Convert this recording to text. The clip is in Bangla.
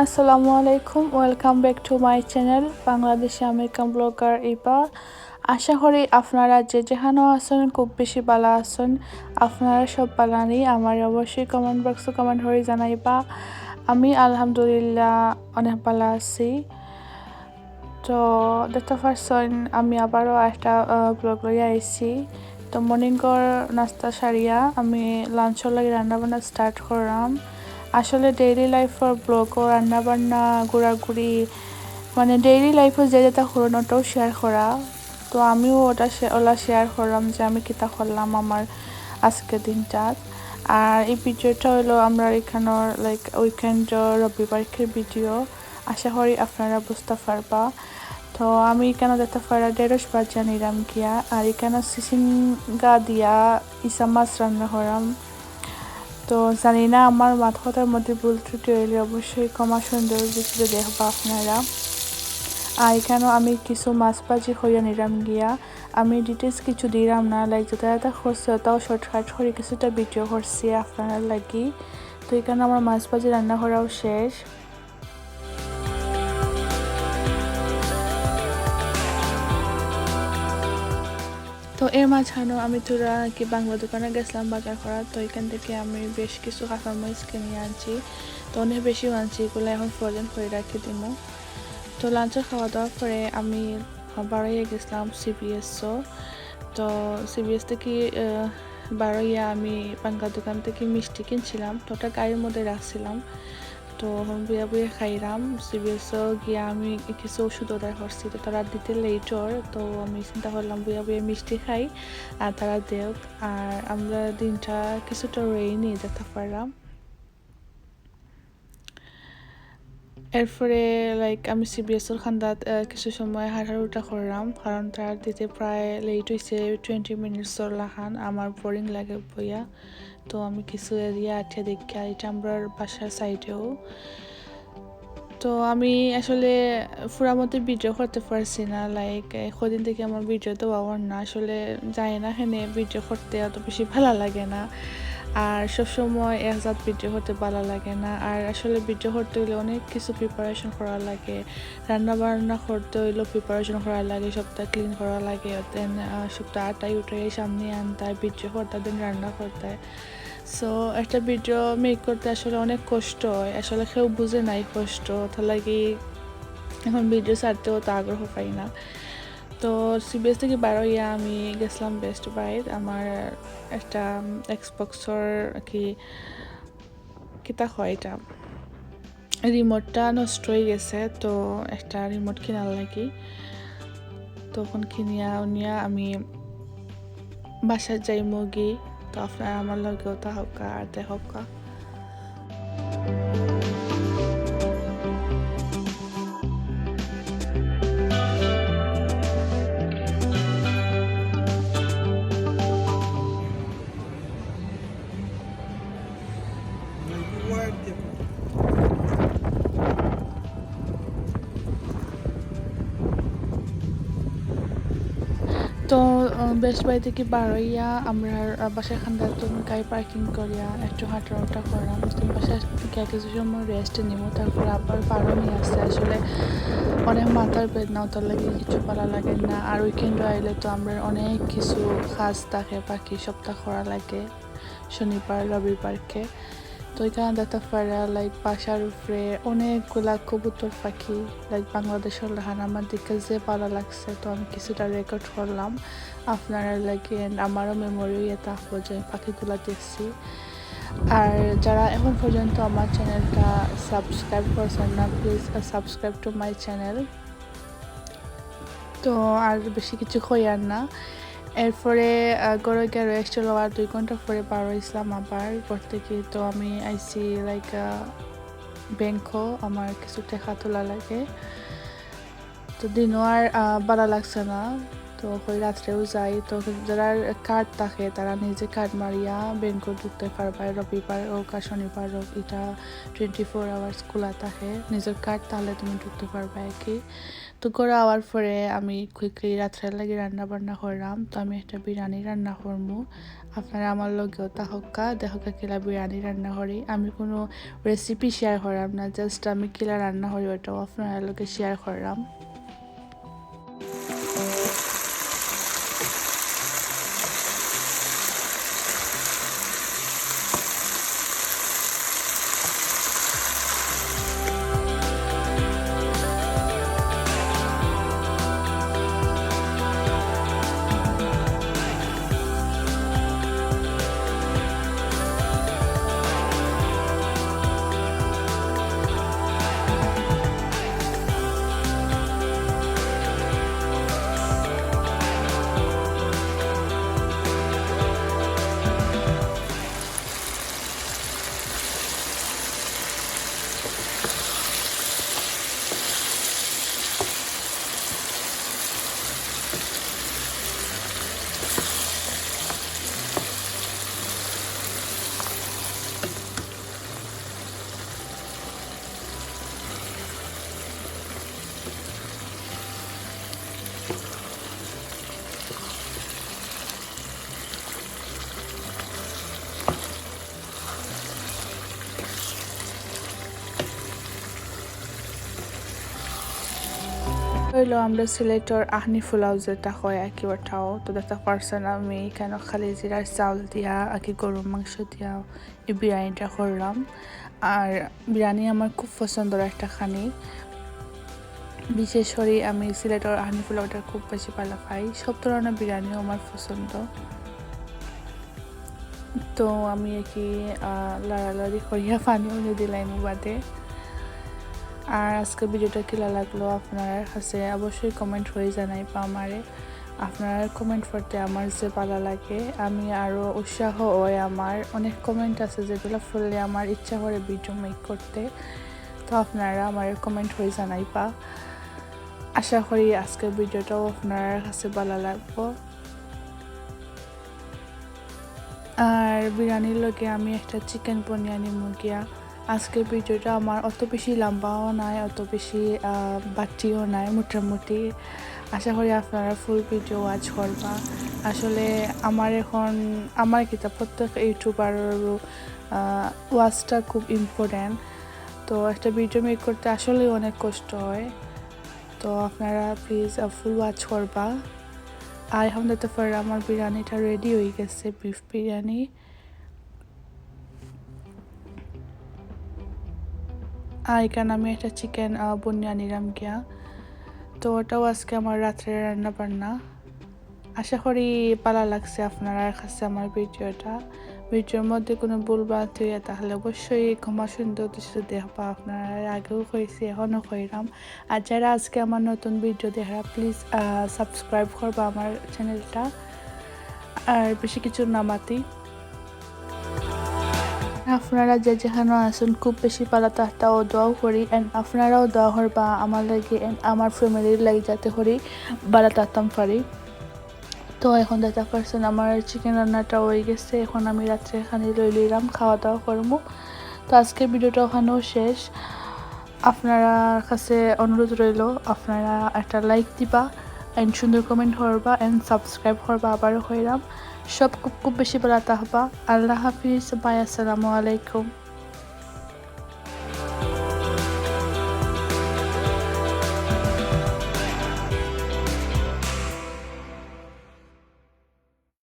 আসসালামু আলাইকুম, welcome back to my channel Bangladeshi American blogger ইবা। আশা করি আপনারা যে যেখানেও আছেন খুব বেশি ভালো আছেন। আপনারা সব ভালো নেই আমার অবশ্যই কমেন্ট বক্সে কমেন্ট করে জানাইবা। আমি আলহামদুলিল্লাহ অনেক ভালো আছি। তো দেখতে পারছেন আমি আবারও একটা ব্লগ লইয়া আইছি। তো মর্নিংর নাস্তা সারিয়া আমি লাঞ্চের লাগে রান্নাবান্না স্টার্ট করলাম। আসলে ডেইলি লাইফের ব্লগও রান্নাবান্না ঘোরাঘুরি মানে ডেইলি লাইফে যে যেটা করুন ওটাও শেয়ার করা। তো আমিও ওলা শেয়ার করলাম যে আমি কিতা করলাম আমার আজকের দিনটা। আর এই ভিডিওটা হলো আমরা এখানের লাইক উইকেন্ড রবিবারের ভিডিও। আশা করি আপনারা বুঝতে পারবা। তো আমি এখানে দেখতে পারা 1:30 বাজে নিলাম গিয়া আর এখানে সিসিঙ্গা দিয়া ইসা মাছ রান্না করাম। তো জানি না আমার মাথার মধ্যে ভুল ত্রুটি হইলে অবশ্যই ক্ষমা সুন্দর দৃষ্টিতে দেখবা আপনারা। আর এখানেও আমি কিছু মাছ ভাজি হইয়া নিলাম গিয়া। আমি ডিটেলস কিছু দিলাম না, লাইক যেটা করছে ওটাও শর্টকাট করে কিছুটা ভিডিও করছি আপনারা লাগি। তো এখানে আমার মাছ ভাজি রান্না করাও শেষ। তো এর মাঝখানেও আমি তোরা কি বাংলা দোকানে গেছিলাম বাজার করা। তো এখান থেকে আমি বেশ কিছু কাঁচামরিচ কিনে আনছি। তো অনেক বেশিও আনছি, এগুলো এখন ফ্রোজেন করে রাখি দিব। তো লাঞ্চের খাওয়া দাওয়ার পরে আমি বাড়াইয়া গেছিলাম সিবিএসও। তো সিবিএস থেকে বাড়াইয়া আমি বাংলা দোকান থেকে মিষ্টি কিনছিলাম। তো ওটা গাড়ির মধ্যে রাখছিলাম। তো বুয়া বুয়া খাইলাম। সিবিএসও গিয়া আমি কিছু ওষুধ অর্ডার করছি। তো তারা দিতে লেটর। তো আমি চিন্তা করলাম বুয়া বুয়া মিষ্টি খাই আর তারা দেখ। আর আমরা দিনটা কিছুটা রেইনি যেতে পারলাম। এরপরে লাইক আমি সিবিএসের খান্দাত কিছু সময় হাঁটাহুটা করলাম, কারণ তার দিতে প্রায় লেট হয়েছে 20 মিনিটসর লাখান। আমার বোরিং লাগে বইয়া। তো আমি কিছু এরিয়া আঠিয়া দেখি আর এটা আমার বাসার সাইডেও। তো আমি আসলে পুরা মতো ভিডিও করতে পারছি না, লাইক কদিন থেকে আমার ভিডিও তো পাওয়ার না। আসলে যাই না এখানে ভিডিও করতে অত বেশি ভালো লাগে না, আর সবসময় একজাত ভিডিও করতে ভালো লাগে না। আর আসলে ভিডিও করতে হইলে অনেক কিছু প্রিপারেশন করা লাগে, রান্না বান্না করতে হইলেও প্রিপারেশন করা লাগে, সবটা ক্লিন করা লাগে, দেন সবটা আটাই উঠাই সামনে আনতে হয়, ভিডিও করতে দেন রান্না করতে হয়। সো একটা ভিডিও মেক করতে আসলে অনেক কষ্ট হয়, আসলে কেউ বুঝে নাই কষ্ট, তার লাগে এখন ভিডিও ছাড়তেও তো আগ্রহ পাই না। তো সিবিএস থেকে বারোইয়া আমি গেছিলাম বেস্ট বাইট। আমার একটা এক্সবক্সর কি কিতা হয় এটা রিমোটটা নষ্ট হয়ে গেছে। তো একটা রিমোট কেনার লাগি তখন কিনিয়া উনিয়া আমি বাসায় যাই মুগি। তো আপনার আমার লগেও তা হকা আর দেখকা। তো বেস্ট বাই থেকে বারোইয়া আমরা বাসায় খান্দাতুন গাড়ি পার্কিং করিয়া একটু হাঁটাটা করলাম। বাসায় কিছু সময় রেস্ট নিব, তারপর আবার বারো নিয়ে আসছে। আসলে অনেক মাথার বেদনা, তার লাগে কিছু ভালো লাগে না। আর উইকেন্ডে আইলে তো আমরা অনেক কিছু কাজ থাকে, বাকি সপ্তাহ করা লাগে শনিবার রবিবারকে। তো এখানে দেখতে পারা লাইক বাসার উপরে অনেকগুলা কবুতর পাখি, লাইক বাংলাদেশের লাহান আমার দেখে যে ভালো লাগছে। তো আমি কিছুটা রেকর্ড করলাম আপনারা লাগে, আমারও মেমোরি থাকবো যে পাখিগুলা দেখছি। আর যারা এখন পর্যন্ত আমার চ্যানেলটা সাবস্ক্রাইব করছেন না, please subscribe to my channel. তো আর বেশি কিছু কইয়ার না। এরপরে গড়ে গিয়ে রেস্ট হলো, আর 2 ঘন্টা পরে বার হয়েছিলাম আবার ঘর থেকে। তো আমি আইসি লাইক ব্যাংকও আমার কিছু টাকা তোলা লাগে। তো দিনও আর ভালো লাগছে না, তো ওই রাত্রেও যাই। তো যারা কার্ড থাকে তারা নিজে কার্ড মারিয়া ব্যাংকও ঢুকতে পারবে, রবিবার হোক আর শনিবার হোক, এটা 24 আওয়ার্স খোলা থাকে। নিজের কার্ড তাহলে তুমি ঢুকতে পারবে আর কি। তো করে আওয়ার পরে আমি কুইকলি রাত্রের লাগে রান্না বান্না করলাম। তো আমি একটা বিরিয়ানি রান্না করবো, আপনারা আমার লগেও তাহকা দেখা কিলা বিরিয়ানি রান্না করি। আমি কোনো রেসিপি শেয়ার করলাম না, জাস্ট আমি কিলা রান্না করি ওটাও আপনারা লগে শেয়ার করলাম। হইলো আমরা সিলেটর আহনি ফুলাও যেটা হয় আঁকি ওঠাও। তো দেখতে পারছেন আমি কেন খালি জিরার চাউল দিয়া আঁকি গরুর মাংস দিয়া এই বিরিয়ানিটা করলাম। আর বিরিয়ানি আমার খুব পছন্দের একটা খানি, বিশেষ করে আমি সিলেটর আহনি ফুলাওটা খুব বেশি ভালো পাই। সব ধরনের বিরিয়ানিও আমার পছন্দ। তো আমি কি লড়ালড়ি করিয়া পানিও নিয়ে দিলাম বাদে। আর আজকে ভিডিওটা কিলা লাগলো আপনার কাছে অবশ্যই কমেন্ট হয়ে জানাইবা আমারে। আপনার কমেন্ট পড়তে আমার যে ভালো লাগে, আমি আরও উৎসাহ হয়। আমার অনেক কমেন্ট আছে যেগুলো পড়লে আমার ইচ্ছা করে ভিডিও মেক করতে। তো আপনারা আমার কমেন্ট হয়ে জানাইবা। আশা করি আজকের ভিডিওটাও আপনার কাছে ভালো লাগবো। আর বিরিয়ানির লগে আমি একটা চিকেন পনিয়ানি মুগিয়া। আজকের ভিডিওটা আমার অত বেশি লম্বাও নাই, অত বেশি বাটিও নাই, মোটামুটি। আশা করি আপনারা ফুল ভিডিও ওয়াচ করবা। আসলে আমার কিতাব প্রত্যেক ইউটিউবারেরও ওয়াচটা খুব ইম্পর্ট্যান্ট। তো একটা ভিডিও মেক করতে আসলে অনেক কষ্ট হয়। তো আপনারা প্লিজ ফুল ওয়াচ করবা। আর এখন দেখতে পারে আমার বিরিয়ানিটা রেডি হয়ে গেছে, বিফ বিরিয়ানি। আর এখানে আমি একটা চিকেন বনিয়া নিলাম গিয়া। তো ওটাও আজকে আমার রাত্রে রান্না বান্না। আশা করি ভালো লাগছে আপনারা কাছে আমার ভিডিওর মধ্যে কোনো ভুল বাদ হইয়া তাহলে অবশ্যই ক্ষমা সুন্দর দৃষ্টি দেখবা। আপনারা আগেও কইছি এখনও কইরাম। আর যারা আজকে আমার নতুন ভিডিও দেখা প্লিজ সাবস্ক্রাইব করবা আমার চ্যানেলটা। আর বেশি কিছু নামাতি আপনারা যে যেখানে আছেন খুব বেশি পালা তাহটাও দোয়াও করি। অ্যান্ড আপনারাও দোয়া করবা আমার লাগে অ্যান্ড আমার ফ্যামিলির লাগে যাতে করি বালা তাতাম পারি। তো এখন দেখা পারছেন আমার চিকেন রান্নাটা হয়ে গেছে। এখন আমি রাত্রে এখানে লইলাম খাওয়া দাওয়া করবো। তো আজকের ভিডিওটা ওখানেও শেষ। আপনারা কাছে অনুরোধ রইল আপনারা একটা লাইক দিবা অ্যান্ড সুন্দর কমেন্ট করবা অ্যান্ড সাবস্ক্রাইব করবা। আবারও হইলাম সব খুব বেশি ভালো থাকবা। আল্লাহ হাফিজ, বাই, আসসালামু আলাইকুম।